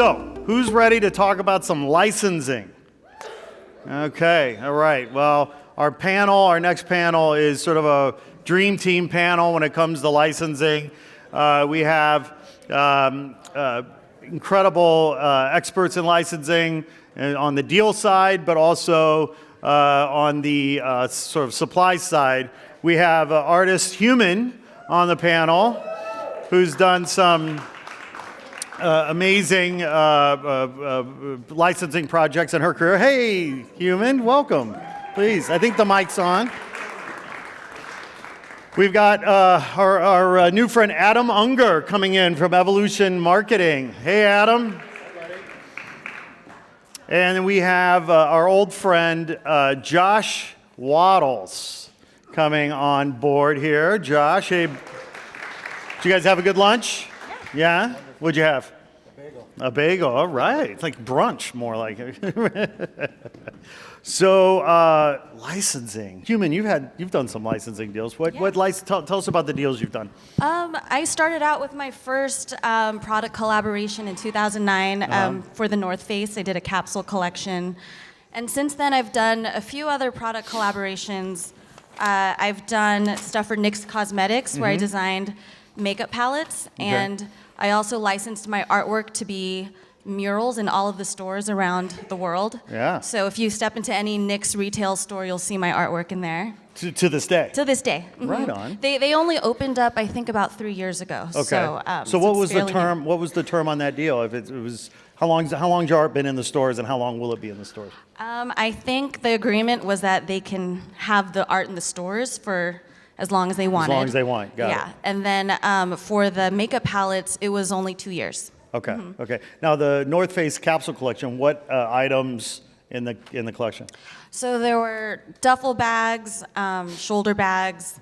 So, who's ready to talk about some licensing? Okay, all right. Well, our next panel is sort of a dream team panel when it comes to licensing. We have incredible experts in licensing on the deal side, but also on the sort of supply side. We have artist Human on the panel, who's done some amazing licensing projects in her career. Hey, Human, welcome. Please, I think the mic's on. We've got our new friend Adam Unger coming in from Evolution Marketing. Hey, Adam. Hi, buddy. And then we have our old friend Josh Wattles coming on board here. Josh, hey, did you guys have a good lunch? Yeah? What'd you have? A bagel. A bagel, all right. It's like brunch, more like it. So, licensing. Human, you've done some licensing deals. Tell us about the deals you've done. I started out with my first product collaboration in 2009 for the North Face. I did a capsule collection. And since then, I've done a few other product collaborations. I've done stuff for NYX Cosmetics, where I designed makeup palettes. And I also licensed my artwork to be murals in all of the stores around the world. Yeah. So if you step into any NYX retail store, you'll see my artwork in there. To this day? To this day. Right on. They only opened up, I think, about 3 years ago. Okay. So what was the term? What was the term on that deal? If it was how long's your art been in the stores, and how long will it be in the stores? I think the agreement was that they can have the art in the stores for as long as they wanted. As long as they want. Got it. Yeah. And then for the makeup palettes, it was only 2 years. Okay. Okay. Now the North Face capsule collection. What items in the collection? So there were duffel bags, shoulder bags.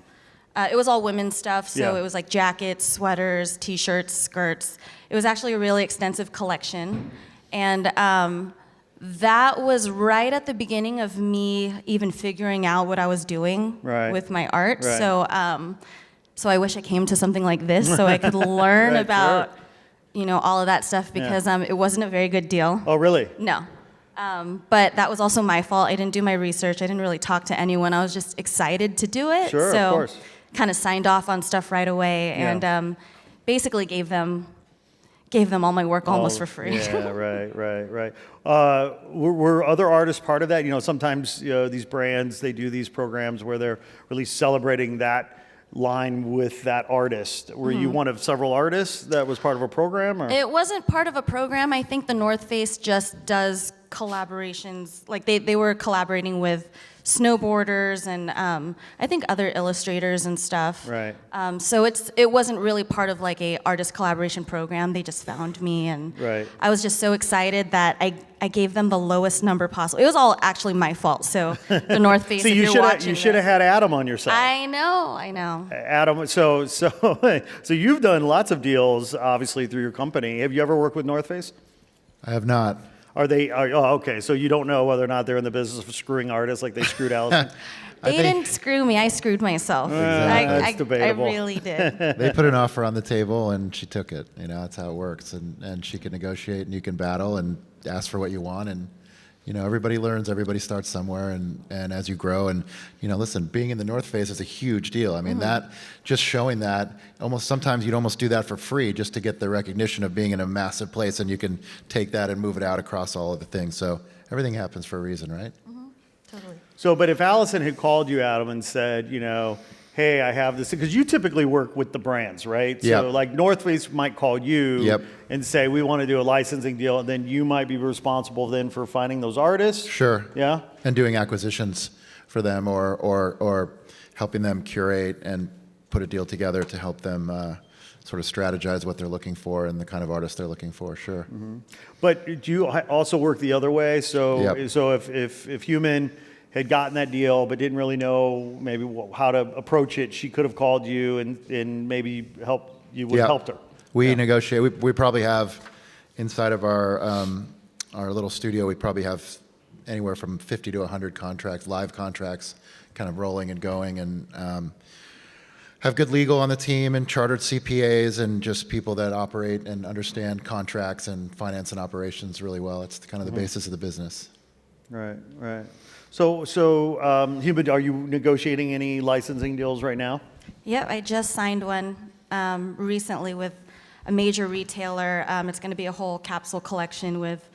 It was all women's stuff, so it was like jackets, sweaters, t-shirts, skirts. It was actually a really extensive collection. And that was right at the beginning of me even figuring out what I was doing with my art. Right. So I wish I came to something like this so I could learn about sure. all of that stuff, because it wasn't a very good deal. Oh, really? No. But that was also my fault. I didn't do my research. I didn't really talk to anyone. I was just excited to do it. Sure, of course. Kind of signed off on stuff right away, and basically gave them all my work almost for free. Yeah, right. Were other artists part of that? Sometimes these brands, they do these programs where they're really celebrating that line with that artist. Were you one of several artists that was part of a program? Or? It wasn't part of a program. I think the North Face just does collaborations. Like they were collaborating with snowboarders and I think other illustrators and stuff. Right. So it wasn't really part of like a artist collaboration program. They just found me, and I was just so excited that I gave them the lowest number possible. It was all actually my fault. So the North Face. See, you should have had Adam on your side. I know. Adam, so you've done lots of deals, obviously, through your company. Have you ever worked with North Face? I have not. Okay. So you don't know whether or not they're in the business of screwing artists like they screwed Allison? They didn't screw me. I screwed myself. That's debatable. I really did. They put an offer on the table and she took it. That's how it works. And she can negotiate and you can battle and ask for what you want. And everybody learns. Everybody starts somewhere. And as you grow, and listen, being in the North Face is a huge deal. I mean, that just showing that, sometimes you'd almost do that for free just to get the recognition of being in a massive place, and you can take that and move it out across all of the things. So everything happens for a reason, right? Totally. So, but if Allison had called you, Adam, and said, hey, I have this, because you typically work with the brands, right? Yep. So like North Face might call you and say, we want to do a licensing deal, and then you might be responsible then for finding those artists. Sure. Yeah. And doing acquisitions for them, or helping them curate and put a deal together to help them sort of strategize what they're looking for and the kind of artist they're looking for. Sure. But do you also work the other way? So if Human had gotten that deal but didn't really know maybe how to approach it, she could have called you and maybe helped her. We negotiate. We probably have inside of our little studio, we probably have anywhere from 50 to 100 contracts, live contracts, kind of rolling and going. And have good legal on the team and chartered CPAs and just people that operate and understand contracts and finance and operations really well. It's kind of the basis of the business. Right, right. So, Human, are you negotiating any licensing deals right now? Yep, I just signed one recently with a major retailer. It's going to be a whole capsule collection with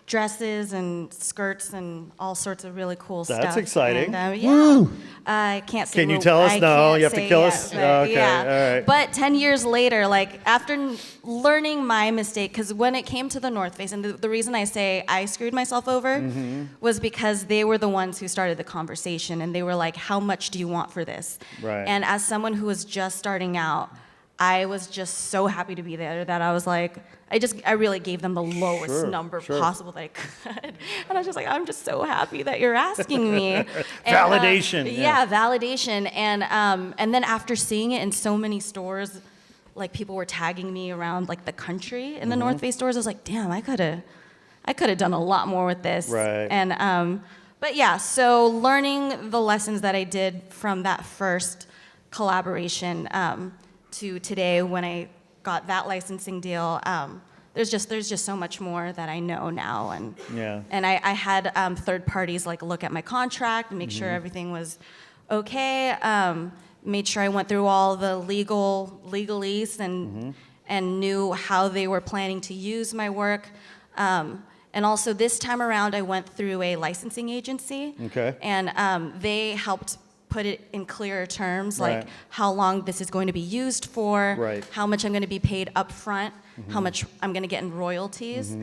dresses and skirts and all sorts of really cool stuff. That's exciting. And, yeah, I can't say. Can you tell us? No, you have to kill us. But, Okay, yeah. all right. But 10 years later, like after learning my mistake, because when it came to the North Face, and the reason I say I screwed myself over was because they were the ones who started the conversation, and they were like, "How much do you want for this?" Right. And as someone who was just starting out, I was just so happy to be there that I was like, I really gave them the lowest number possible that I could. And I was just like, I'm just so happy that you're asking me. And, Validation. Yeah, validation. And then after seeing it in so many stores, like people were tagging me around like the country in the North Face stores, I was like, damn, I could have done a lot more with this. Right. And but yeah, so learning the lessons that I did from that first collaboration to today when I got that licensing deal, there's just so much more that I know now, and I had third parties like look at my contract and make sure everything was okay. Made sure I went through all the legalese and knew how they were planning to use my work. And also this time around, I went through a licensing agency, and they helped put it in clearer terms, like how long this is going to be used for, how much I'm going to be paid up front, how much I'm going to get in royalties.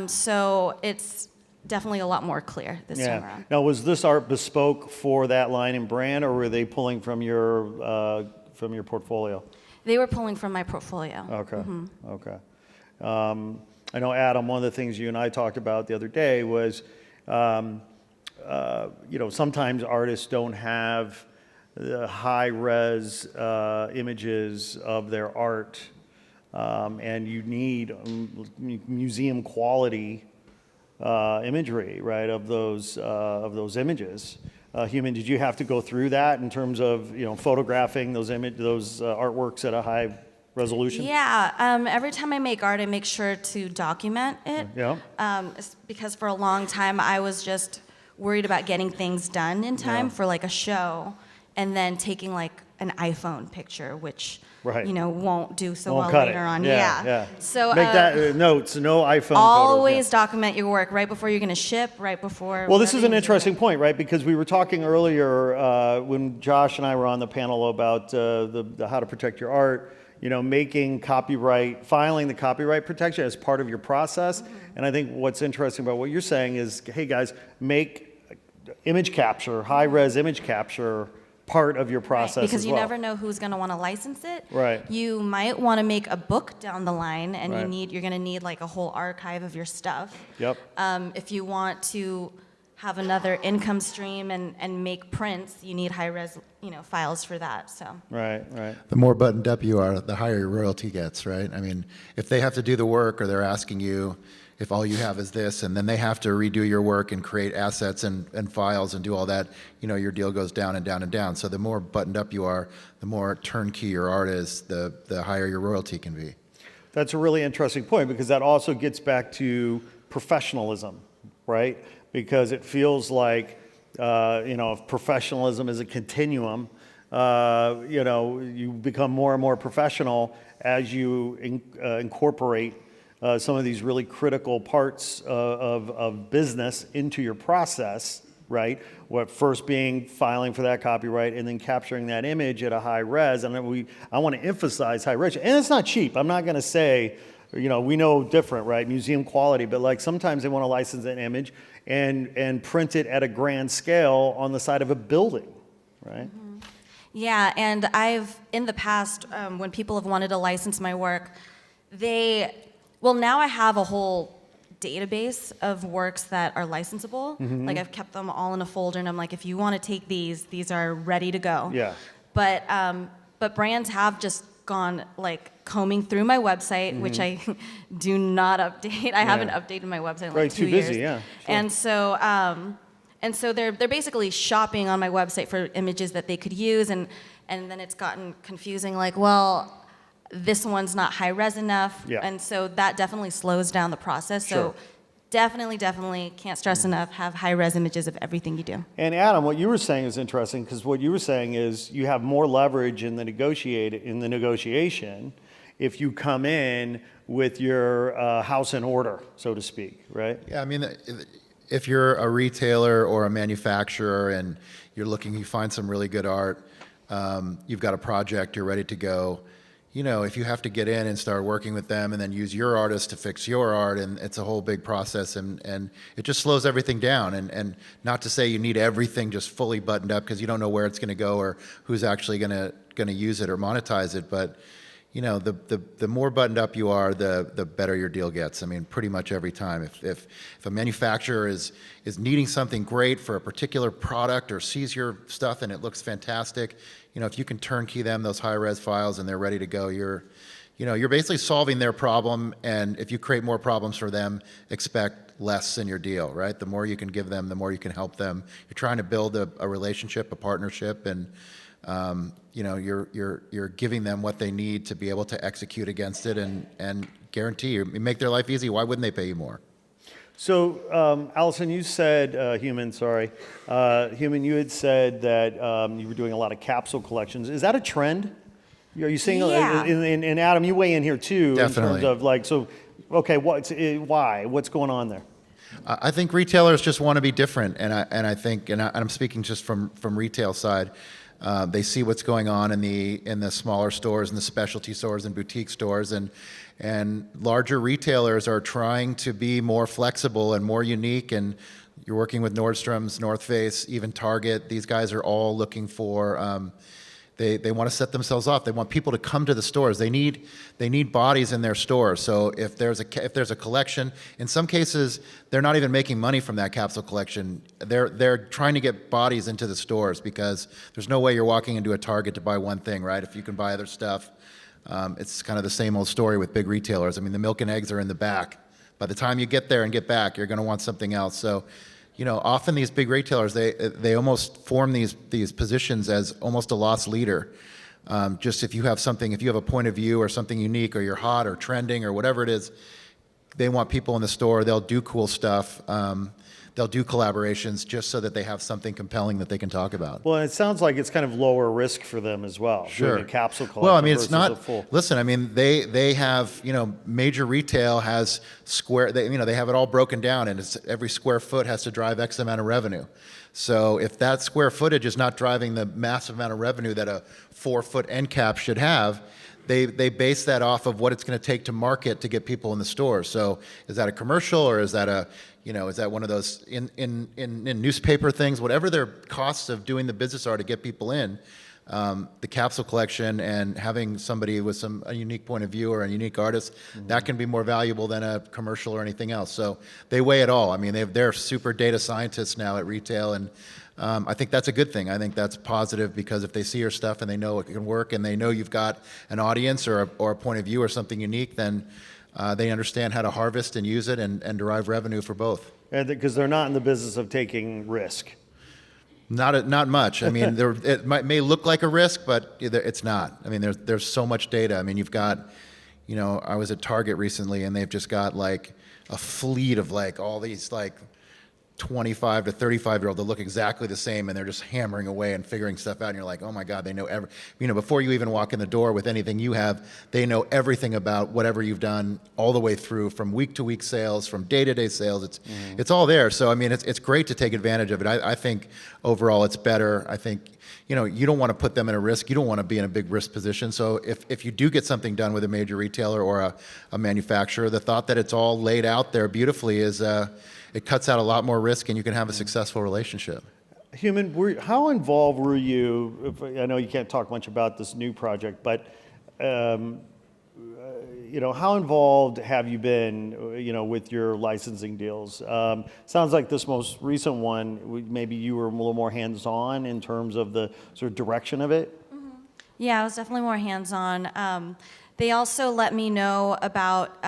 So it's definitely a lot more clear this time around. Now, was this art bespoke for that line and brand, or were they pulling from your portfolio? They were pulling from my portfolio. Okay, okay. I know, Adam, one of the things you and I talked about the other day was sometimes artists don't have the high-res images of their art, and you need museum-quality imagery, right, of those images. Human, did you have to go through that in terms of photographing those artworks at a high resolution? Yeah, every time I make art, I make sure to document it. Because for a long time, I was just worried about getting things done in time for like a show, and then taking like an iPhone picture, which won't do so well later on. So make that notes. No iPhone. Always photos, document your work right before you're going to ship, right before. Well, this is an interesting point, right? Because we were talking earlier when Josh and I were on the panel about the how to protect your art. Making filing the copyright protection as part of your process. And I think what's interesting about what you're saying is, hey guys, make image capture, high-res image capture part of your process because as you well. never know who's going to want to license it. Right. You might want to make a book down the line, and you're going to need like a whole archive of your stuff. Yep. If you want to have another income stream and make prints, you need high-res, files for that. So. Right. The more buttoned up you are, the higher your royalty gets, right? I mean, if they have to do the work, or they're asking you if all you have is this, and then they have to redo your work and create assets and files and do all that, your deal goes down and down and down. So the more buttoned up you are, the more turnkey your art is, the higher your royalty can be. That's a really interesting point, because that also gets back to professionalism, right? Because it feels like, if professionalism is a continuum, you become more and more professional as you incorporate some of these really critical parts of business into your process, right? What first being filing for that copyright, and then capturing that image at a high res. And I want to emphasize high res, and it's not cheap. I'm not going to say, we know different, right? Museum quality, but like sometimes they want to license an image and print it at a grand scale on the side of a building, right? Yeah, and I've in the past when people have wanted to license my work, now I have a whole database of works that are licensable. Like I've kept them all in a folder, and I'm like, if you want to take these are ready to go. Yeah. But brands have just gone like combing through my website, which I do not update. I haven't updated my website in like 2 years. Too busy, yeah. Sure. And so And so they're basically shopping on my website for images that they could use, and then it's gotten confusing, like, well, this one's not high res enough, Yeah. and so that definitely slows down the process. Sure. So definitely can't stress enough, have high res images of everything you do. And Adam, what you were saying is interesting, because what you were saying is you have more leverage in the negotiation if you come in with your house in order, so to speak, right? Yeah, I mean, if you're a retailer or a manufacturer and you find some really good art, you've got a project, you're ready to go. You know, if you have to get in and start working with them and then use your artist to fix your art, and it's a whole big process, and it just slows everything down. And not to say you need everything just fully buttoned up, because you don't know where it's going to go or who's actually going to use it or monetize it, but you know, the more buttoned up you are, the better your deal gets. I mean, pretty much every time. If a manufacturer is needing something great for a particular product or sees your stuff and it looks fantastic, you know, if you can turnkey them those high-res files and they're ready to go, you're basically solving their problem. And if you create more problems for them, expect less in your deal, right? The more you can give them, the more you can help them. You're trying to build a relationship, a partnership, and you know, you're giving them what they need to be able to execute against it, and guarantee you make their life easy. Why wouldn't they pay you more? So, Allison, you said, Human, you had said that you were doing a lot of capsule collections. Is that a trend? Are you seeing, Yeah. and Adam, you weigh in here too, Definitely. in terms of like, so, okay, why? What's going on there? I think retailers just want to be different, and I'm speaking just from retail side. They see what's going on in the smaller stores and the specialty stores and boutique stores, and larger retailers are trying to be more flexible and more unique. And you're working with Nordstrom's, North Face, even Target. These guys are all looking for. They want to set themselves off. They want people to come to the stores. They need bodies in their stores. So if there's a collection, in some cases they're not even making money from that capsule collection. They're trying to get bodies into the stores, because there's no way you're walking into a Target to buy one thing, right? If you can buy other stuff, it's kind of the same old story with big retailers. I mean, the milk and eggs are in the back. By the time you get there and get back, you're going to want something else. So, you know, often these big retailers, they almost form these positions as almost a loss leader. Just if you have a point of view or something unique, or you're hot or trending or whatever it is, they want people in the store. They'll do cool stuff. They'll do collaborations just so that they have something compelling that they can talk about. Well, it sounds like it's kind of lower risk for them as well. Sure. Doing a capsule collection. Well, I mean, it's versus a not. full. Listen, I mean, they have, you know, major retail has they have it all broken down, and every square foot has to drive X amount of revenue. So if that square footage is not driving the massive amount of revenue that a 4-foot end cap should have, they base that off of what it's going to take to market to get people in the store. So is that a commercial, or is that is that one of those in newspaper things? Whatever their costs of doing the business are to get people in, the capsule collection and having somebody with a unique point of view or a unique artist, that can be more valuable than a commercial or anything else. So they weigh it all. I mean, they're super data scientists now at retail, and I think that's a good thing. I think that's positive, because if they see your stuff and they know it can work, and they know you've got an audience or a point of view or something unique, then they understand how to harvest and use it and derive revenue for both. Because they're not in the business of taking risk. Not much. I mean, it may look like a risk, but it's not. I mean, there's so much data. I mean, you've got, you know, I was at Target recently, and they've just got like a fleet of like all these like 25 to 35-year-old that look exactly the same, and they're just hammering away and figuring stuff out, and you're like, oh my God, they know before you even walk in the door with anything you have, they know everything about whatever you've done all the way through, from week to week sales, from day to day sales. It's all there. So I mean, it's great to take advantage of it. I think overall it's better. I think, you know, you don't want to put them in a risk. You don't want to be in a big risk position. So if you do get something done with a major retailer or a manufacturer, the thought that it's all laid out there beautifully is it cuts out a lot more risk, and you can have a successful relationship. Human, how involved were you? I know you can't talk much about this new project, but you know, how involved have you been, you know, with your licensing deals? Sounds like this most recent one, maybe you were a little more hands-on in terms of the sort of direction of it. Yeah, I was definitely more hands-on. They also let me know about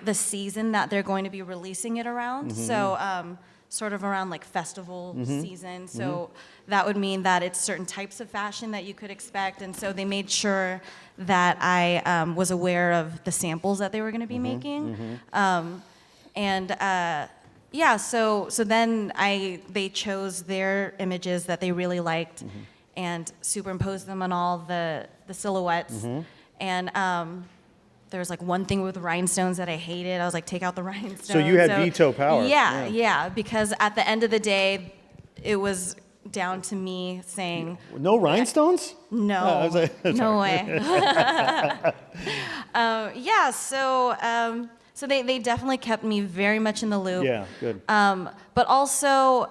the season that they're going to be releasing it around. So sort of around like festival season. So that would mean that it's certain types of fashion that you could expect. And so they made sure that I was aware of the samples that they were going to be making. Yeah, so then they chose their images that they really liked and superimposed them on all the silhouettes. And there was like one thing with rhinestones that I hated. I was like, take out the rhinestones. So you had veto power. Yeah, because at the end of the day, it was down to me saying, No rhinestones? no, I was like, no way. So they definitely kept me very much in the loop. Yeah, good. But also,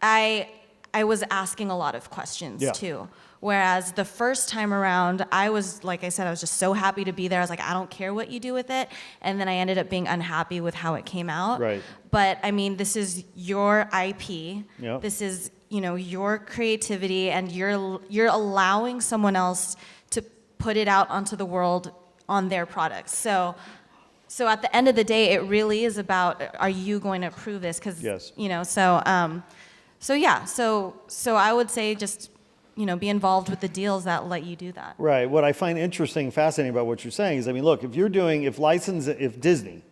I was asking a lot of questions too. Whereas the first time around, I was, like I said, I was just so happy to be there. I was like, I don't care what you do with it. And then I ended up being unhappy with how it came out. Right. But I mean, this is your IP. Yep. This is, your creativity, and you're allowing someone else to put it out onto the world on their products. So at the end of the day, it really is about, are you going to approve this? Because, Yes. So I would say just, be involved with the deals that let you do that. Right. What I find interesting, fascinating about what you're saying is, I mean, look, if Disney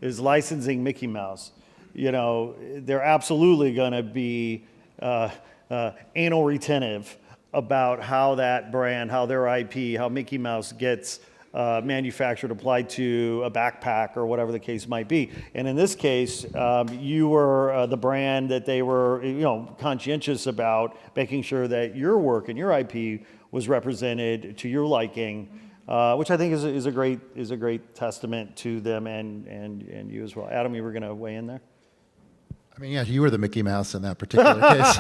is licensing Mickey Mouse, they're absolutely going to be anal retentive about how that brand, how their IP, how Mickey Mouse gets manufactured, applied to a backpack or whatever the case might be. And in this case, you were the brand that they were, conscientious about making sure that your work and your IP was represented to your liking, which I think is a great testament to them and you as well. Adam, you were going to weigh in there? I mean, yeah, you were the Mickey Mouse in that particular case,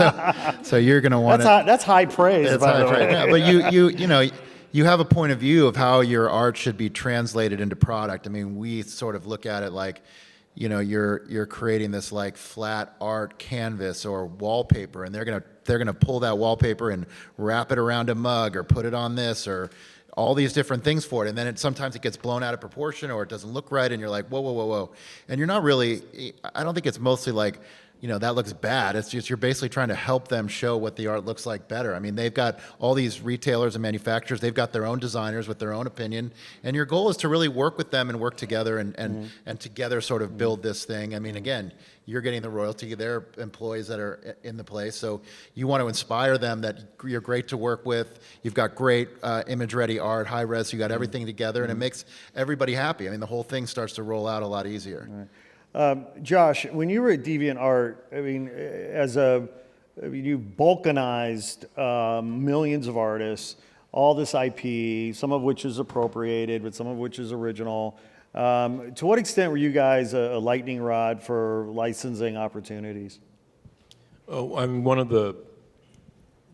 so you're going to want to. That's high praise. That's by the way. Yeah, but you have a point of view of how your art should be translated into product. I mean, we sort of look at it like, you're creating this like flat art canvas or wallpaper, and they're gonna pull that wallpaper and wrap it around a mug or put it on this or all these different things for it, and then sometimes it gets blown out of proportion or it doesn't look right, and you're like, whoa, and you're not really. I don't think it's mostly like, that looks bad. It's just you're basically trying to help them show what the art looks like better. I mean, they've got all these retailers and manufacturers. They've got their own designers with their own opinion, and your goal is to really work with them and work together and together sort of build this thing. I mean, again, you're getting the royalty. They're employees that are in the place, so you want to inspire them that you're great to work with. You've got great image-ready art, high res. You got everything together, and it makes everybody happy. I mean, the whole thing starts to roll out a lot easier. Right. Josh, when you were at DeviantArt, I mean, you balkanized millions of artists, all this IP, some of which is appropriated, but some of which is original. To what extent were you guys a lightning rod for licensing opportunities? Oh, I mean, one of the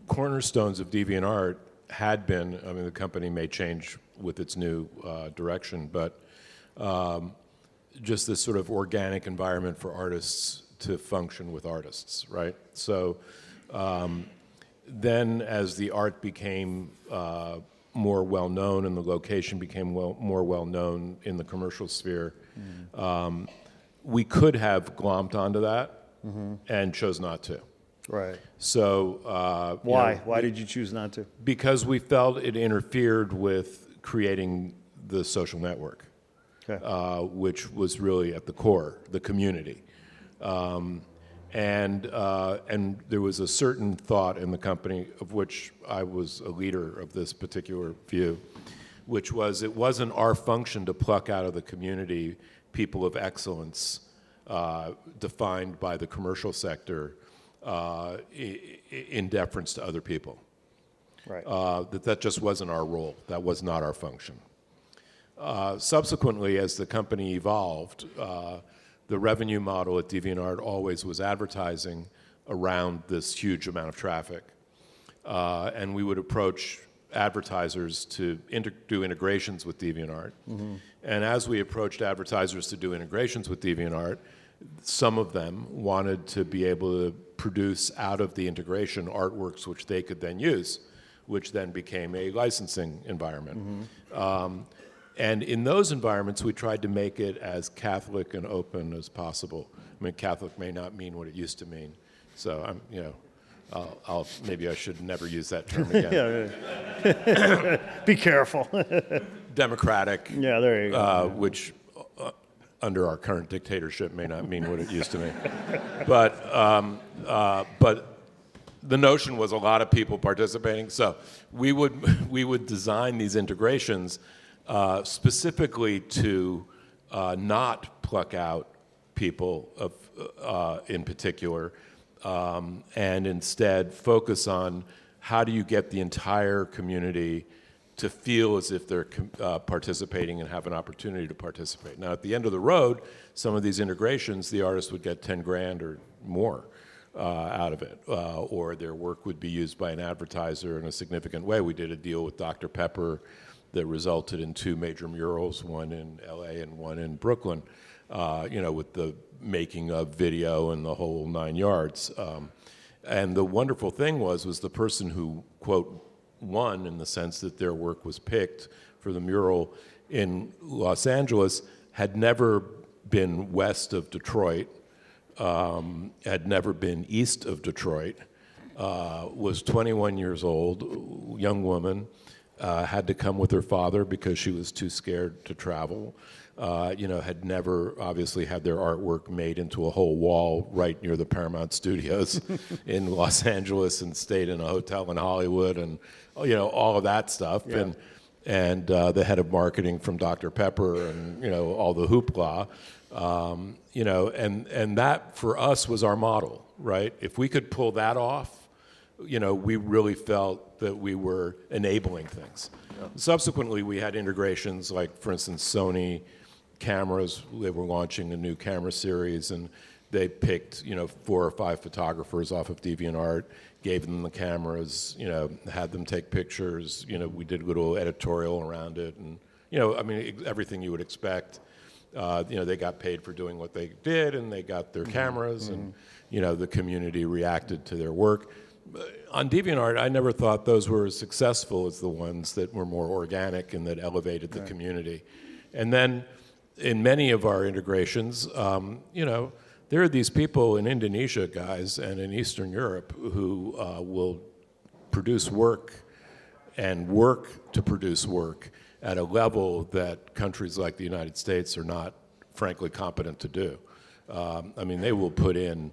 cornerstones of DeviantArt had been, I mean, the company may change with its new direction, but just this sort of organic environment for artists to function with artists, right? So then as the art became more well-known and the location became more well-known in the commercial sphere, we could have glommed onto that and chose not to. Right. So why? Why did you choose not to? Because we felt it interfered with creating the social network. Okay. Which was really at the core, the community. And there was a certain thought in the company, of which I was a leader of this particular view, which was it wasn't our function to pluck out of the community people of excellence defined by the commercial sector in deference to other people. Right. That just wasn't our role. That was not our function. Subsequently, as the company evolved, the revenue model at DeviantArt always was advertising around this huge amount of traffic. And we would approach advertisers to do integrations with DeviantArt. And as we approached advertisers to do integrations with DeviantArt, some of them wanted to be able to produce out of the integration artworks which they could then use, which then became a licensing environment. And in those environments, we tried to make it as Catholic and open as possible, I mean, Catholic may not mean what it used to mean. So I'm, maybe I should never use that term again. Yeah. Be careful. Democratic, Yeah, there you go. which under our current dictatorship may not mean what it used to mean. But the notion was a lot of people participating. So we would design these integrations specifically to not pluck out people in particular, and instead focus on how do you get the entire community to feel as if they're participating and have an opportunity to participate. Now, at the end of the road, some of these integrations, the artist would get 10 grand or more out of it, or their work would be used by an advertiser in a significant way. We did a deal with Dr. Pepper that resulted in 2 major murals, one in LA and one in Brooklyn, with the making of video and the whole 9 yards. And the wonderful thing was the person who, quote, won in the sense that their work was picked for the mural in Los Angeles had never been west of Detroit, had never been east of Detroit, was 21 years old, young woman, had to come with her father because she was too scared to travel. Had never obviously had their artwork made into a whole wall right near the Paramount Studios in Los Angeles, and stayed in a hotel in Hollywood, and all of that stuff. Yeah. And the head of marketing from Dr. Pepper, and all the hoopla. And that for us was our model, right? If we could pull that off, we really felt that we were enabling things. Yeah. Subsequently, we had integrations like, for instance, Sony cameras. They were launching a new camera series, and they picked 4 or 5 photographers off of DeviantArt, gave them the cameras, had them take pictures. We did a little editorial around it, and everything you would expect. They got paid for doing what they did, and they got their cameras, and the community reacted to their work. On DeviantArt, I never thought those were as successful as the ones that were more organic and that elevated the community. And then in many of our integrations, there are these people in Indonesia, guys, and in Eastern Europe who will produce work and work to produce work at a level that countries like the United States are not, frankly, competent to do. They will put in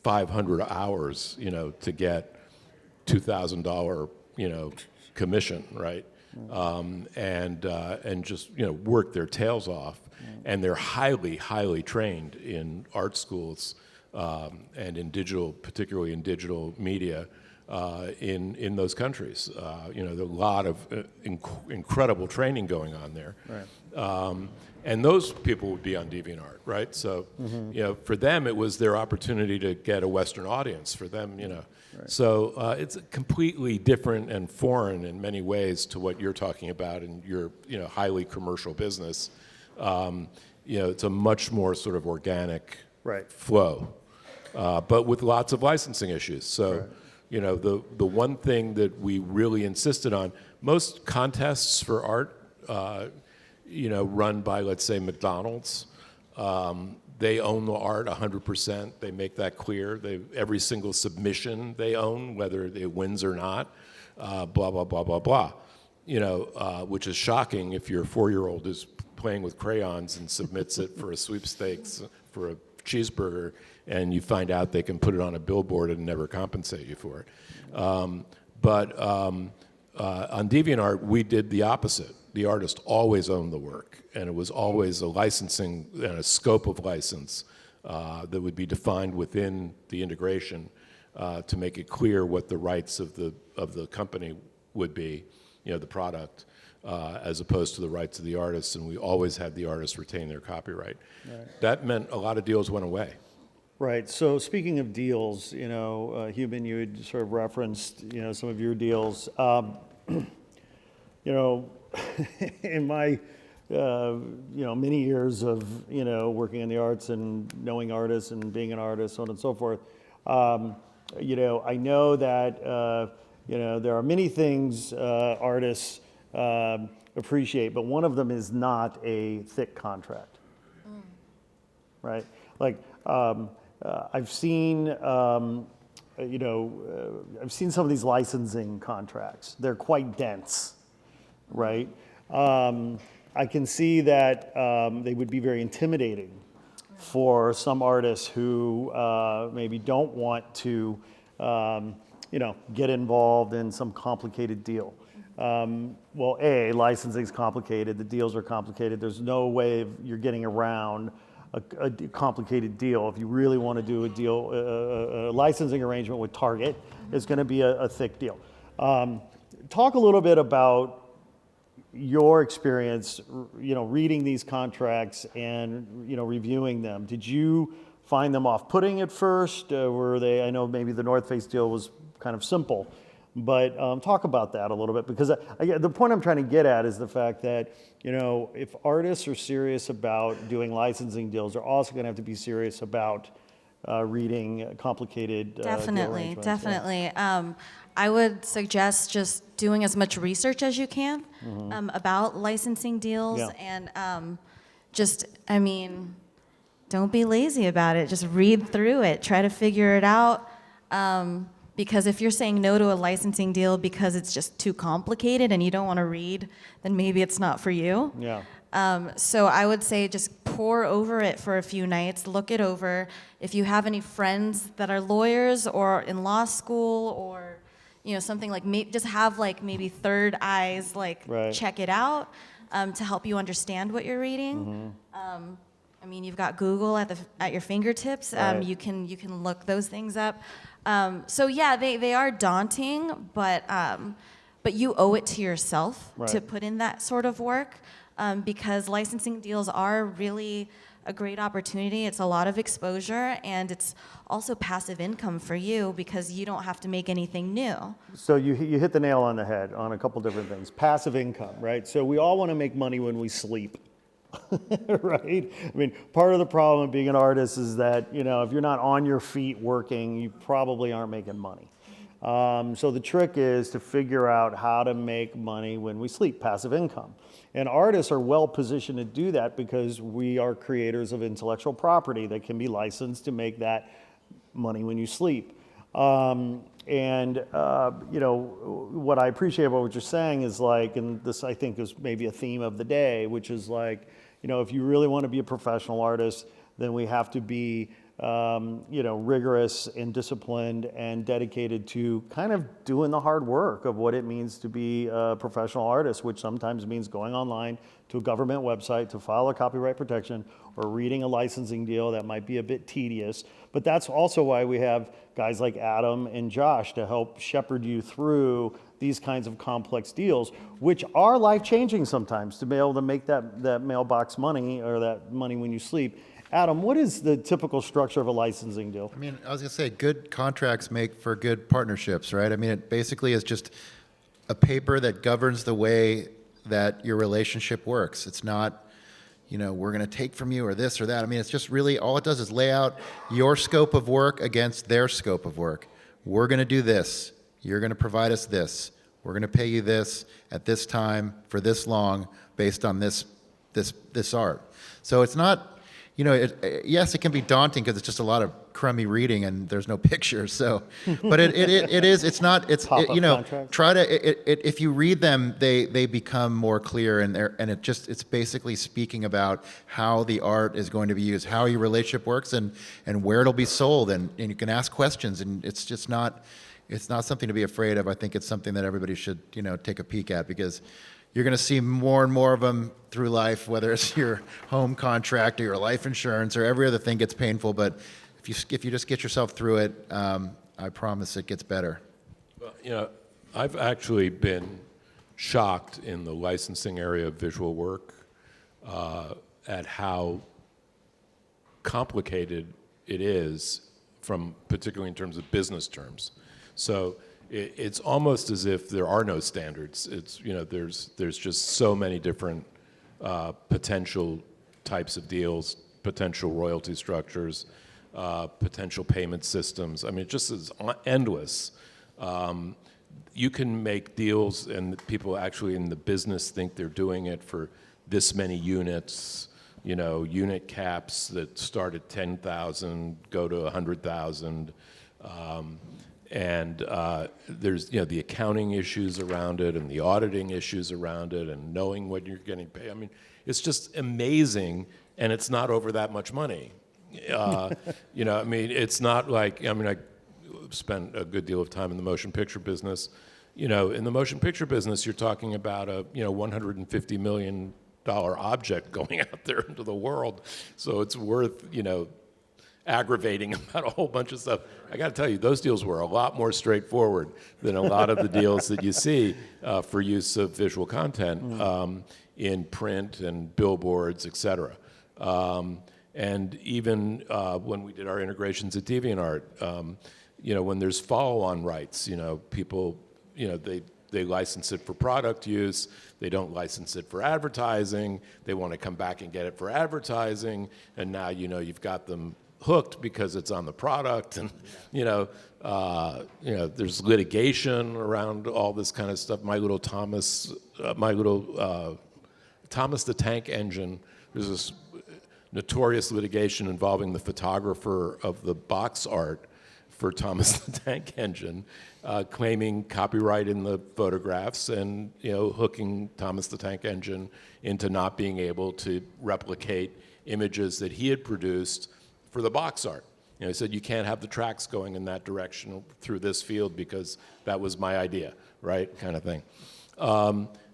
500 hours, to get $2,000, commission, right? And just work their tails off, and they're highly, highly trained in art schools and in digital, particularly in digital media, in those countries. There are a lot of incredible training going on there. Right. And those people would be on DeviantArt, right? So, for them, it was their opportunity to get a Western audience. For them, Right. So it's completely different and foreign in many ways to what you're talking about in your, highly commercial business. It's a much more sort of organic flow, but with lots of licensing issues. So, the one thing that we really insisted on, most contests for art, run by, let's say, McDonald's. They own the art 100%. They make that clear. Every single submission they own, whether it wins or not, blah, blah, blah, blah, blah. Which is shocking if your 4-year-old is playing with crayons and submits it for a sweepstakes for a cheeseburger, and you find out they can put it on a billboard and never compensate you for it. But on DeviantArt, we did the opposite. The artist always owned the work, and it was always a licensing and a scope of license that would be defined within the integration to make it clear what the rights of the company would be, the product, as opposed to the rights of the artist, and we always had the artist retain their copyright. Right. That meant a lot of deals went away. Right. So speaking of deals, Human, you had sort of referenced, some of your deals. In my, many years of, working in the arts and knowing artists and being an artist, so on and so forth, I know that, there are many things artists appreciate, but one of them is not a thick contract. Right? Like, I've seen, I've seen some of these licensing contracts. They're quite dense, right? I can see that they would be very intimidating for some artists who maybe don't want to, get involved in some complicated deal. Well, licensing is complicated. The deals are complicated. There's no way you're getting around a complicated deal. If you really want to do a deal, a licensing arrangement with Target, it's going to be a thick deal. Talk a little bit about your experience, reading these contracts and, reviewing them. Did you find them off-putting at first? Were they, I know maybe the North Face deal was kind of simple, but talk about that a little bit, because the point I'm trying to get at is the fact that, if artists are serious about doing licensing deals, they're also going to have to be serious about reading complicated deal arrangements. Definitely. I would suggest just doing as much research as you can about licensing deals, and don't be lazy about it. Just read through it, try to figure it out. Because if you're saying no to a licensing deal because it's just too complicated and you don't want to read, then maybe it's not for you. Yeah. So I would say just pore over it for a few nights, look it over. If you have any friends that are lawyers or in law school, or something like, just have maybe third eyes, Right. check it out to help you understand what you're reading. You've got Google at your fingertips. Right. You can look those things up. They are daunting, but you owe it to yourself Right. to put in that sort of work, because licensing deals are really a great opportunity. It's a lot of exposure, and it's also passive income for you because you don't have to make anything new. So you hit the nail on the head on a couple different things. Passive income, right? So we all want to make money when we sleep. Right? Part of the problem of being an artist is that, if you're not on your feet working, you probably aren't making money. So the trick is to figure out how to make money when we sleep, passive income. And artists are well positioned to do that because we are creators of intellectual property that can be licensed to make that money when you sleep. What I appreciate about what you're saying is and this I think is maybe a theme of the day, which is if you really want to be a professional artist, then we have to be, rigorous and disciplined and dedicated to kind of doing the hard work of what it means to be a professional artist, which sometimes means going online to a government website to file a copyright protection or reading a licensing deal that might be a bit tedious. But that's also why we have guys like Adam and Josh to help shepherd you through these kinds of complex deals, which are life-changing sometimes, to be able to make that mailbox money or that money when you sleep. Adam, what is the typical structure of a licensing deal? I was going to say, good contracts make for good partnerships, right? It basically is just a paper that governs the way that your relationship works. It's not, we're going to take from you or this or that. It's just really, all it does is lay out your scope of work against their scope of work. We're going to do this. You're going to provide us this. We're going to pay you this at this time for this long based on this art. So it's not, yes, it can be daunting because it's just a lot of crummy reading and there's no pictures. So, but if you read them, they become more clear, and it's basically speaking about how the art is going to be used, how your relationship works, and where it'll be sold, and you can ask questions, and it's not something to be afraid of. I think it's something that everybody should take a peek at, because you're going to see more and more of them through life, whether it's your home contract or your life insurance or every other thing gets painful. But if you just get yourself through it, I promise it gets better. Well, I've actually been shocked in the licensing area of visual work at how complicated it is, particularly in terms of business terms. So it's almost as if there are no standards. It's there's just so many different potential types of deals, potential royalty structures, potential payment systems. It just is endless. You can make deals, and people actually in the business think they're doing it for this many units, unit caps that start at 10,000, go to 100,000. And there's the accounting issues around it and the auditing issues around it and knowing what you're getting paid. I mean, it's just amazing, and it's not over that much money. I mean, it's not like, I spent a good deal of time in the motion picture business. In the motion picture business, you're talking about a $150 million object going out there into the world, so it's worth aggravating about a whole bunch of stuff. I got to tell you, those deals were a lot more straightforward than a lot of the deals that you see for use of visual content in print and billboards, et cetera. And even when we did our integrations at DeviantArt, when there's follow-on rights, people, they license it for product use, they don't license it for advertising, they want to come back and get it for advertising, and now, you've got them hooked because it's on the product, and there's litigation around all this kind of stuff. Thomas the Tank Engine. There's this notorious litigation involving the photographer of the box art for Thomas the Tank Engine, claiming copyright in the photographs and hooking Thomas the Tank Engine into not being able to replicate images that he had produced for the box art. He said, you can't have the tracks going in that direction through this field because that was my idea, right? Kind of thing.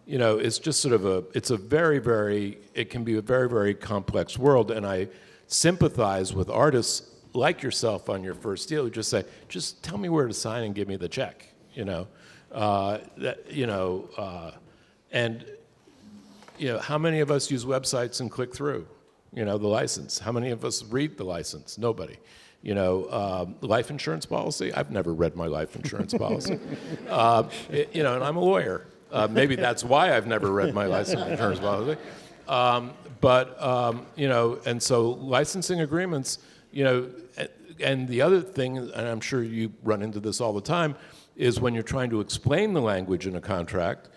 It's just sort of it can be a very, very complex world, and I sympathize with artists like yourself on your first deal who just say, just tell me where to sign and give me the check, and how many of us use websites and click through? The license. How many of us read the license? Nobody. Life insurance policy? I've never read my life insurance policy. And I'm a lawyer. Maybe that's why I've never read my life insurance policy. And so licensing agreements, and the other thing, and I'm sure you run into this all the time, is when you're trying to explain the language in a contract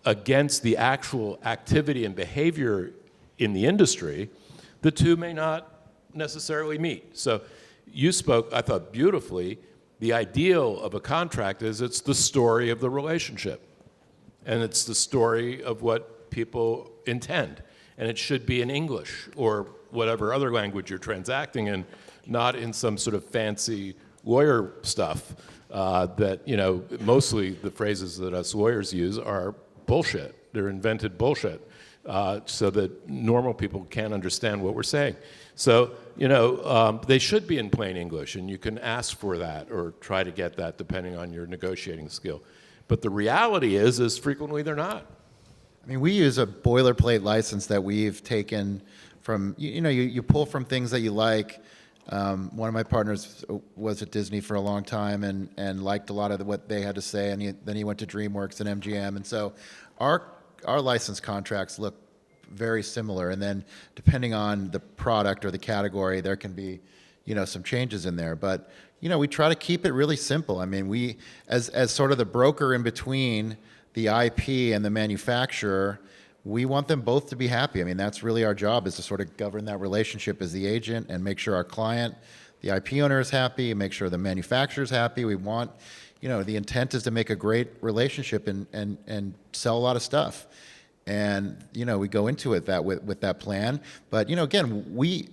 against the actual activity and behavior in the industry, the two may not necessarily meet. So you spoke, I thought, beautifully. The ideal of a contract is it's the story of the relationship. And it's the story of what people intend. And it should be in English or whatever other language you're transacting in, not in some sort of fancy lawyer stuff that, mostly the phrases that us lawyers use are bullshit. They're invented bullshit. So that normal people can't understand what we're saying. So, they should be in plain English, and you can ask for that or try to get that depending on your negotiating skill. But the reality is frequently they're not. I mean, we use a boilerplate license that we've taken from, you pull from things that you like. One of my partners was at Disney for a long time and liked a lot of what they had to say, and then he went to DreamWorks and MGM. And so our license contracts look very similar, and then depending on the product or the category, there can be, some changes in there. But, we try to keep it really simple. I mean, we, as sort of the broker in between the IP and the manufacturer, we want them both to be happy. I mean, that's really our job, is to sort of govern that relationship as the agent and make sure our client, the IP owner, is happy, and make sure the manufacturer is happy. We want, the intent is to make a great relationship and sell a lot of stuff. And we go into it with that plan. But again, we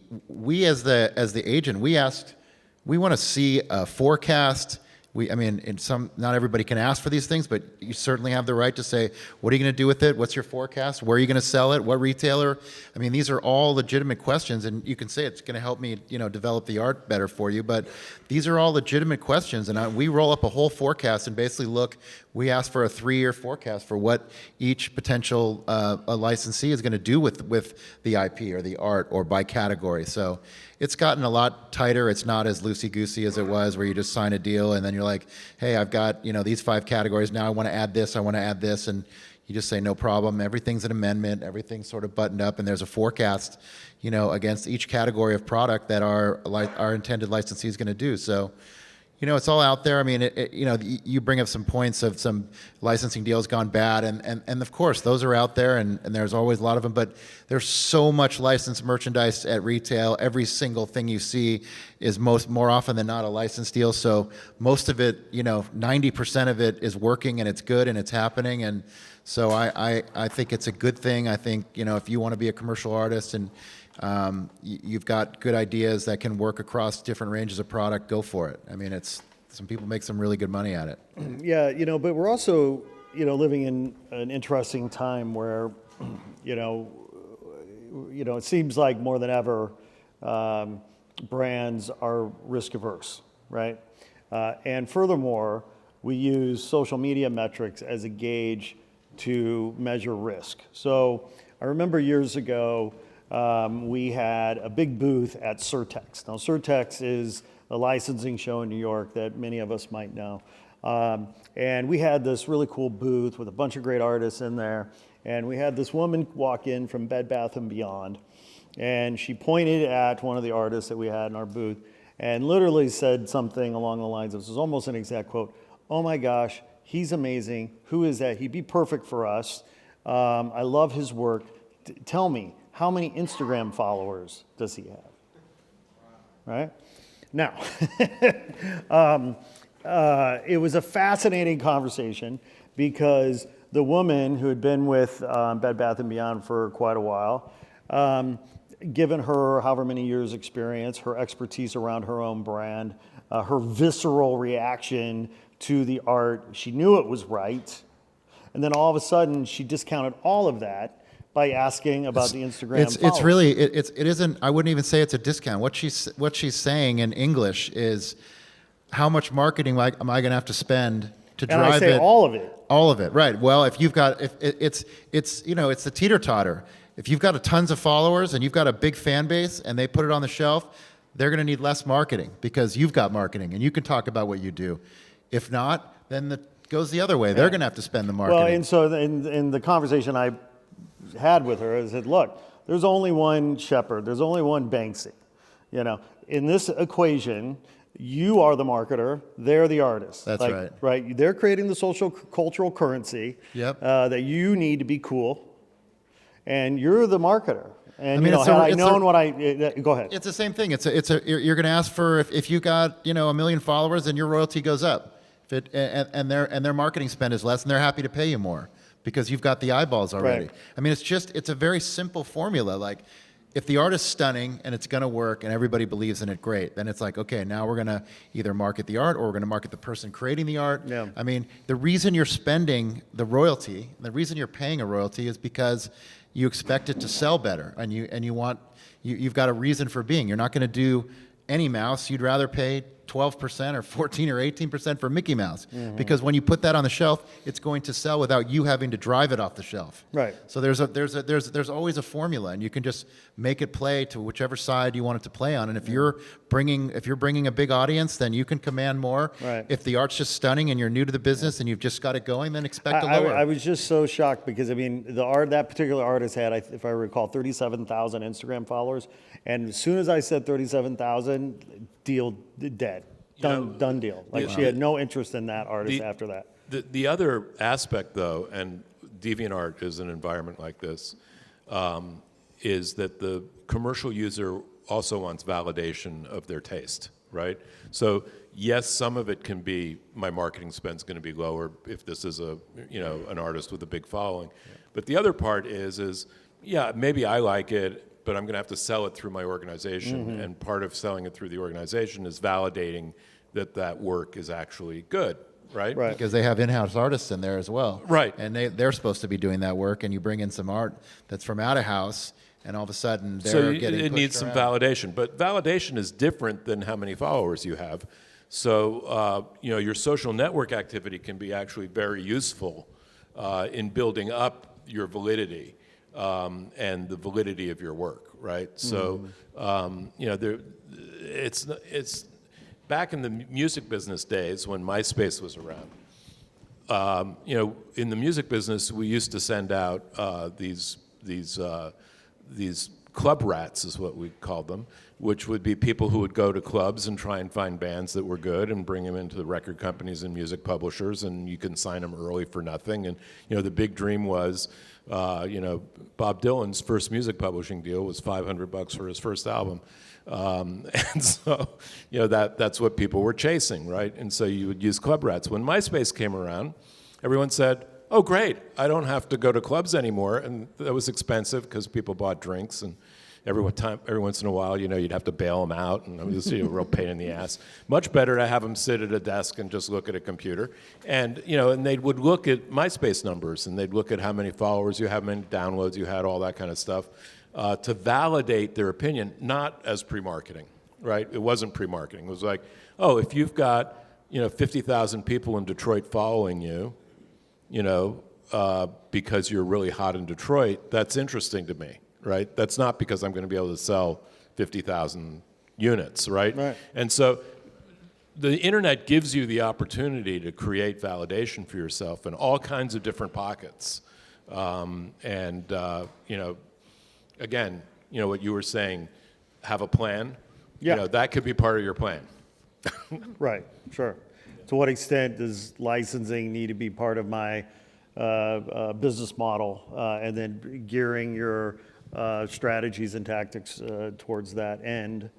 as the agent, we want to see a forecast. Not everybody can ask for these things, but you certainly have the right to say, what are you going to do with it? What's your forecast? Where are you going to sell it? What retailer? I mean, these are all legitimate questions, and you can say it's going to help me, develop the art better for you, but these are all legitimate questions, and we roll up a whole forecast and basically we ask for a 3-year forecast for what each potential a licensee is going to do with the IP or the art or by category. So it's gotten a lot tighter. It's not as loosey-goosey as it was, where you just sign a deal and then you're like, hey, I've got these 5 categories. Now I want to add this. I want to add this, and you just say no problem. Everything's an amendment. Everything's sort of buttoned up, and there's a forecast, against each category of product that our intended licensee is going to do. So, it's all out there. I mean, you bring up some points of some licensing deals gone bad, and of course those are out there, and there's always a lot of them. But there's so much licensed merchandise at retail. Every single thing you see is more often than not a licensed deal. So most of it, 90% of it is working and it's good and it's happening. And so I think it's a good thing. I think if you want to be a commercial artist and you've got good ideas that can work across different ranges of product, go for it. I mean, some people make some really good money at it. Yeah, but we're also, living in an interesting time where, it seems like more than ever, brands are risk averse, right? And furthermore, we use social media metrics as a gauge to measure risk. So I remember years ago, we had a big booth at Surtex. Now, Surtex is a licensing show in New York that many of us might know. And we had this really cool booth with a bunch of great artists in there. And we had this woman walk in from Bed Bath & Beyond. And she pointed at one of the artists that we had in our booth and literally said something along the lines of, this is almost an exact quote, "Oh my gosh, he's amazing. Who is that? He'd be perfect for us. I love his work. Tell me, how many Instagram followers does he have?" Right? Now, it was a fascinating conversation because the woman who had been with Bed Bath & Beyond for quite a while, given her however many years experience, her expertise around her own brand, her visceral reaction to the art, she knew it was right. And then all of a sudden, she discounted all of that by asking about the Instagram followers. It's really, it isn't, I wouldn't even say it's a discount. What she's saying in English is, how much marketing am I going to have to spend to drive it? And I say all of it. All of it, right. Well, if you've got, it's the teeter-totter. If you've got tons of followers and you've got a big fan base and they put it on the shelf, they're going to need less marketing because you've got marketing and you can talk about what you do. If not, then it goes the other way. Yeah. They're going to have to spend the marketing. Well, and so in the conversation I had with her, I said, look, there's only one Shepherd. There's only one Banksy. In this equation, you are the marketer. They're the artist. That's right. Right. They're creating the social cultural currency. Yep. That you need to be cool, and you're the marketer. And I mean, had I known what I go ahead. It's the same thing. You're going to ask for if you got 1 million followers, then your royalty goes up. And their marketing spend is less, and they're happy to pay you more because you've got the eyeballs already. Right. I mean, it's a very simple formula. Like, if the art is stunning and it's going to work and everybody believes in it, great. Then it's like, okay, now we're going to either market the art or we're going to market the person creating the art. Yeah. I mean, the reason you're spending the royalty, the reason you're paying a royalty is because you expect it to sell better and you've got a reason for being. You're not going to do any mouse. You'd rather pay 12% or 14 or 18% for Mickey Mouse because when you put that on the shelf, it's going to sell without you having to drive it off the shelf. Right. So there's always a formula, and you can just make it play to whichever side you want it to play on. And if you're bringing a big audience, then you can command more. Right. If the art's just stunning and you're new to the business and you've just got it going, then expect a lower. I was just so shocked because that particular artist had, if I recall, 37,000 Instagram followers, and as soon as I said 37,000, deal dead. Done deal. Like, she had no interest in that artist after that. The other aspect, though, and DeviantArt is an environment like this, is that the commercial user also wants validation of their taste, right? So yes, some of it can be my marketing spend's going to be lower if this is an artist with a big following, but the other part is maybe I like it, but I'm going to have to sell it through my organization, and part of selling it through the organization is validating that work is actually good, right? Right. Because they have in-house artists in there as well. Right. And they're supposed to be doing that work, and you bring in some art that's from out of house, and all of a sudden they're getting pushed it needs some validation. But validation is different than how many followers you have. So, your social network activity can be actually very useful in building up your validity and the validity of your work, right? So, it's back in the music business days when MySpace was around. In the music business, we used to send out these club rats, is what we called them, which would be people who would go to clubs and try and find bands that were good and bring them into the record companies and music publishers, and you can sign them early for nothing. And the big dream was, Bob Dylan's first music publishing deal was $500 for his first album. And so, that's what people were chasing, right? And so you would use club rats. When MySpace came around, everyone said, oh, great, I don't have to go to clubs anymore. And that was expensive because people bought drinks, and every once in a while, you'd have to bail them out, and it was a real pain in the ass. Much better to have them sit at a desk and just look at a computer. And, and they would look at MySpace numbers, and they'd look at how many followers you have, how many downloads you had, all that kind of stuff, to validate their opinion, not as pre-marketing, right? It wasn't pre-marketing. It was like, oh, if you've got, 50,000 people in Detroit following you, because you're really hot in Detroit, that's interesting to me, right? That's not because I'm going to be able to sell 50,000 units, right? Right. And so the internet gives you the opportunity to create validation for yourself in all kinds of different pockets. Again, what you were saying, have a plan. Yeah. That could be part of your plan. Right, sure. To what extent does licensing need to be part of my business model, and then gearing your strategies and tactics towards that end?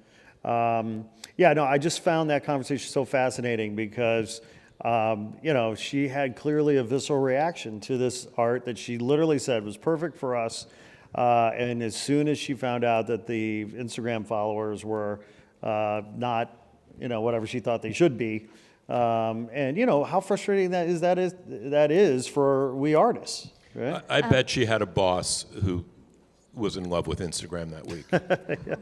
I just found that conversation so fascinating because, she had clearly a visceral reaction to this art that she literally said was perfect for us. And as soon as she found out that the Instagram followers were not, whatever she thought they should be, and how frustrating that is for we artists, right? I bet she had a boss who was in love with Instagram that week. Yeah.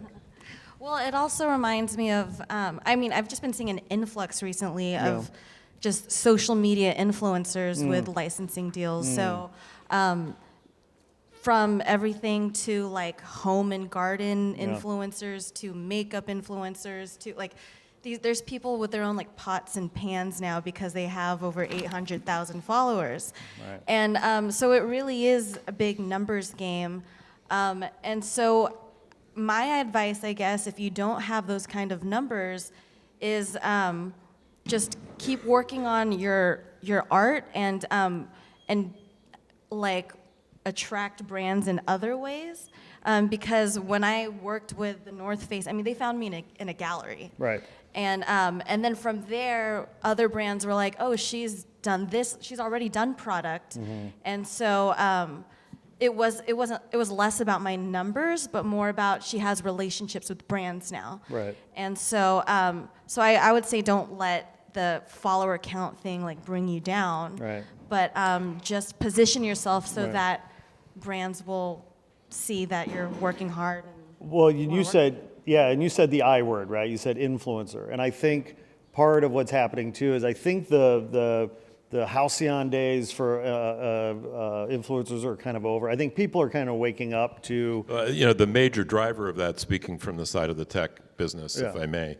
Well, it also reminds me of, I've just been seeing an influx recently of just social media influencers with licensing deals. So from everything to like home and garden influencers to makeup influencers to like, there's people with their own like pots and pans now because they have over 800,000 followers. Right. And so it really is a big numbers game. And so my advice, I guess, if you don't have those kind of numbers, is just keep working on your art and like attract brands in other ways. Because when I worked with the North Face, they found me in a gallery. Right. And then from there, other brands were like, oh, she's done this. She's already done product. Mm-hmm. And so it was less about my numbers, but more about she has relationships with brands now. Right. And so I would say don't let the follower count thing like bring you down. Right. But just position yourself so Right. that brands will see that you're working hard. Well, you said the I word, right? You said influencer, and I think part of what's happening too is I think the halcyon days for influencers are kind of over. I think people are kind of waking up to. The major driver of that, speaking from the side of the tech business, if I may,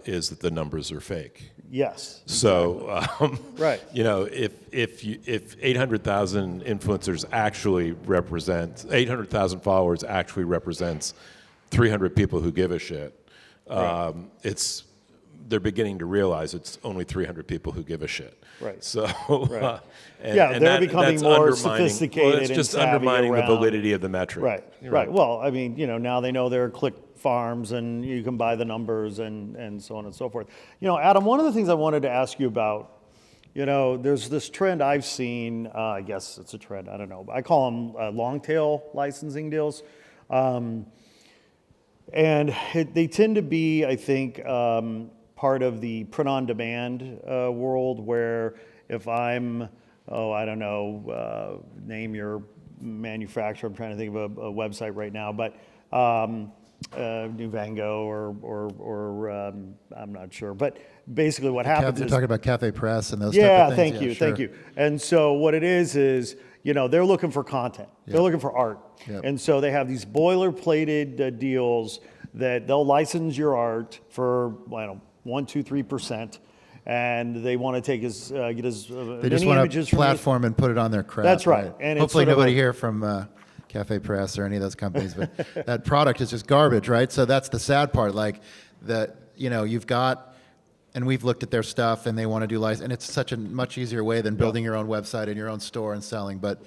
is that the numbers are fake. Yes. So, right. If 800,000 influencers actually represent 800,000 followers actually represents 300 people who give a shit, Right. They're beginning to realize it's only 300 people who give a shit. Right. So, Right. They're becoming that's more undermining- sophisticated Well, it's and just savvy undermining around. the validity of the metric. Right. You're Right. Well, now they know there are click farms and you can buy the numbers and so on and so forth. Adam, one of the things I wanted to ask you about, there's this trend I've seen, I guess it's a trend, I don't know. I call them long tail licensing deals. And they tend to be, I think, part of the print-on-demand world where if I'm, name your manufacturer. I'm trying to think of a website right now, but Nuvango or I'm not sure. But basically what happens You're is... talking about Cafe Press and those type of things. Thank you. And so what it is, they're looking for content. They're looking for art. Yep. And so they have these boilerplated deals that they'll license your art for, 1%, 2%, 3%. And they want to take get as They many just want images to from platform and put it on their crap. That's right. And it's hopefully sort of nobody a- here from Cafe Press or any of those companies, but that product is just garbage, right? So that's the sad part. Like you've got, and we've looked at their stuff, and they want to do license, and it's such a much easier way than building your own website and your own store and selling. But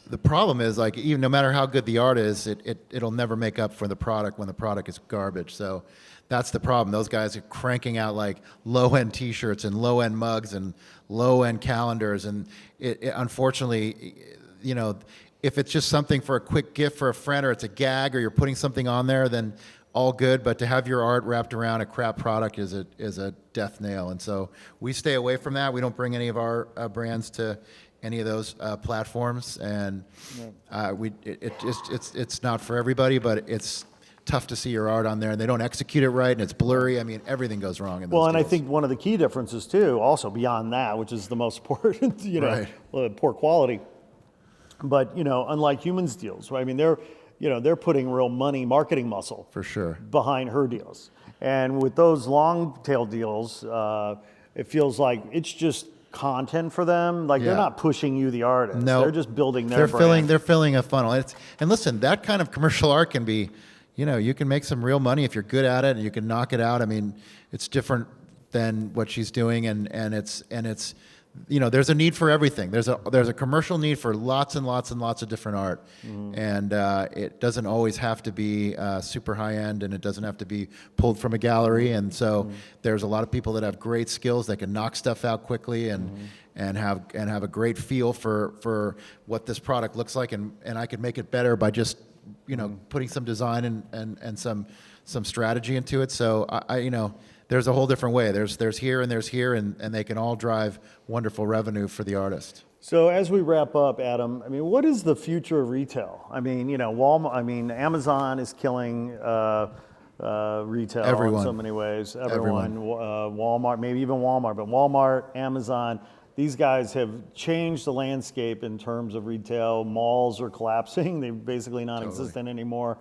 the problem is, like, even no matter how good the art is, it'll never make up for the product when the product is garbage. So that's the problem. Those guys are cranking out like low-end T-shirts and low-end mugs and low-end calendars, and unfortunately, if it's just something for a quick gift for a friend, or it's a gag, or you're putting something on there, then all good. But to have your art wrapped around a crap product is a death nail. And so we stay away from that. We don't bring any of our brands to any of those platforms, and it's not for everybody, but it's tough to see your art on there, and they don't execute it right, and it's blurry. I mean, everything goes wrong in those and deals. I think one of the key differences too, also beyond that, which is the most important, poor quality. But unlike Human's deals, right? I mean, they're putting real money, marketing muscle For sure. behind her deals. And with those long tail deals, it feels like it's just content for them. Like they're not pushing you, the artist. No, they're just building their brand. They're filling a funnel. And listen, that kind of commercial art can be, you can make some real money if you're good at it, and you can knock it out. I mean, it's different than what she's doing, and it's there's a need for everything. There's a commercial need for lots and lots and lots of different art, and it doesn't always have to be super high end, and it doesn't have to be pulled from a gallery. And so there's a lot of people that have great skills that can knock stuff out quickly and have a great feel for what this product looks like, and I could make it better by just putting some design and some strategy into it. So I there's a whole different way. There's here and there's here, and they can all drive wonderful revenue for the artist. So as we wrap up, Adam, I mean, what is the future of retail? I mean, Walmart. I mean, Amazon is killing retail in so many ways. Everyone. Walmart, maybe even Walmart, but Walmart, Amazon. These guys have changed the landscape in terms of retail. Malls are collapsing; they're basically non-existent anymore.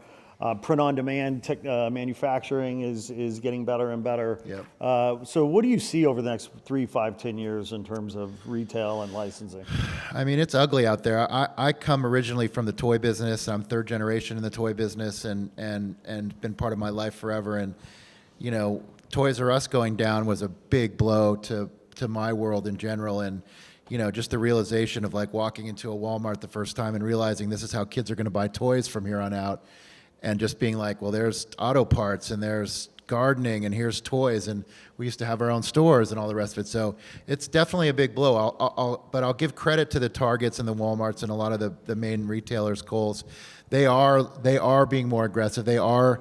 Print-on-demand manufacturing is getting better and better. Yep. So what do you see over the next 3, 5, 10 years in terms of retail and licensing? I mean, it's ugly out there. I come originally from the toy business. I'm third generation in the toy business, and been part of my life forever. And Toys R Us going down was a big blow to my world in general. And just the realization of like walking into a Walmart the first time and realizing this is how kids are going to buy toys from here on out. And just being like, well, there's auto parts, and there's gardening, and here's toys, and we used to have our own stores and all the rest of it. So it's definitely a big blow. But I'll give credit to the Targets and the Walmarts and a lot of the main retailers, Kohl's. They are being more aggressive. They are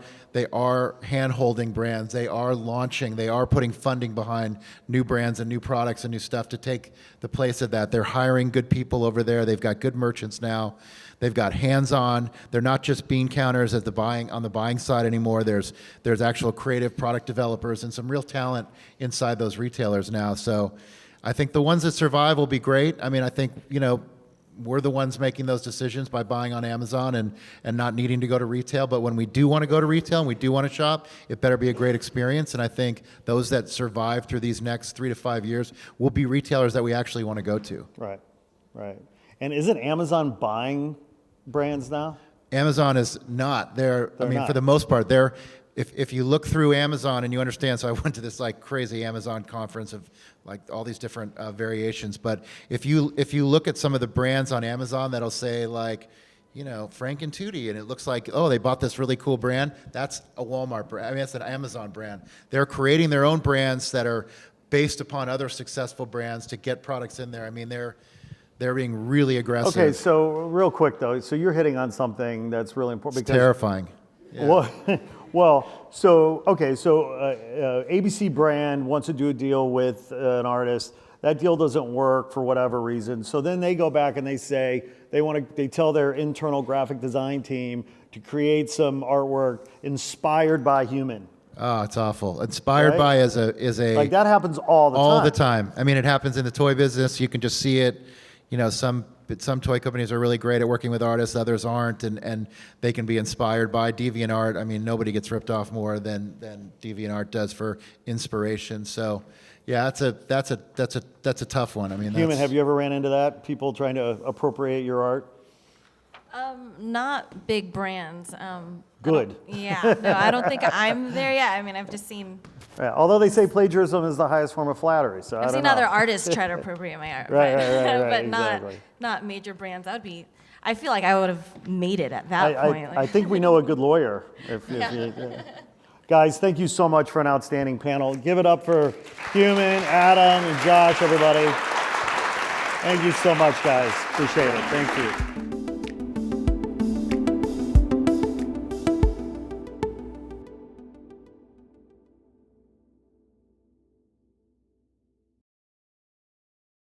hand-holding brands. They are launching. They are putting funding behind new brands and new products and new stuff to take the place of that. They're hiring good people over there. They've got good merchants now. They've got hands-on. They're not just bean counters on the buying side anymore. There's actual creative product developers and some real talent inside those retailers now. So I think the ones that survive will be great. I mean, I think, we're the ones making those decisions by buying on Amazon and not needing to go to retail. But when we do want to go to retail and we do want to shop, it better be a great experience. And I think those that survive through these next 3 to 5 years will be retailers that we actually want to go to. Right. And isn't Amazon buying brands now? Amazon is not. They're not. For the most part, if you look through Amazon and you understand, so I went to this like crazy Amazon conference of like all these different variations, but if you look at some of the brands on Amazon that'll say like, Frank and Tootie, and it looks like, oh, they bought this really cool brand, that's a Walmart brand. I mean, that's an Amazon brand. They're creating their own brands that are based upon other successful brands to get products in there. I mean, they're being really aggressive. Okay, so real quick though, so you're hitting on something that's really important. It's terrifying. Yeah. So ABC brand wants to do a deal with an artist. That deal doesn't work for whatever reason. So then they go back and they say they tell their internal graphic design team to create some artwork inspired by Human. Oh, it's awful. Inspired by is a like that happens all the time. All the time. I mean, it happens in the toy business. You can just see it. Some toy companies are really great at working with artists, others aren't, and they can be inspired by DeviantArt. I mean, nobody gets ripped off more than DeviantArt does for inspiration. So, yeah, that's a tough one. I mean, Human, have you ever ran into that? People trying to appropriate your art? Not big brands. Good. Yeah, no, I don't think I'm there yet. I mean, I've just seen Yeah, although they say plagiarism is the highest form of flattery, so I I've don't seen know. other artists try to appropriate my art, Right, but, right, but not exactly. not major brands. That would be. I feel like I would have made it at that point. I think we know a good lawyer. Yeah. Guys, thank you so much for an outstanding panel. Give it up for Human, Adam, and Josh, everybody. Thank you so much, guys. Appreciate it. Thank you.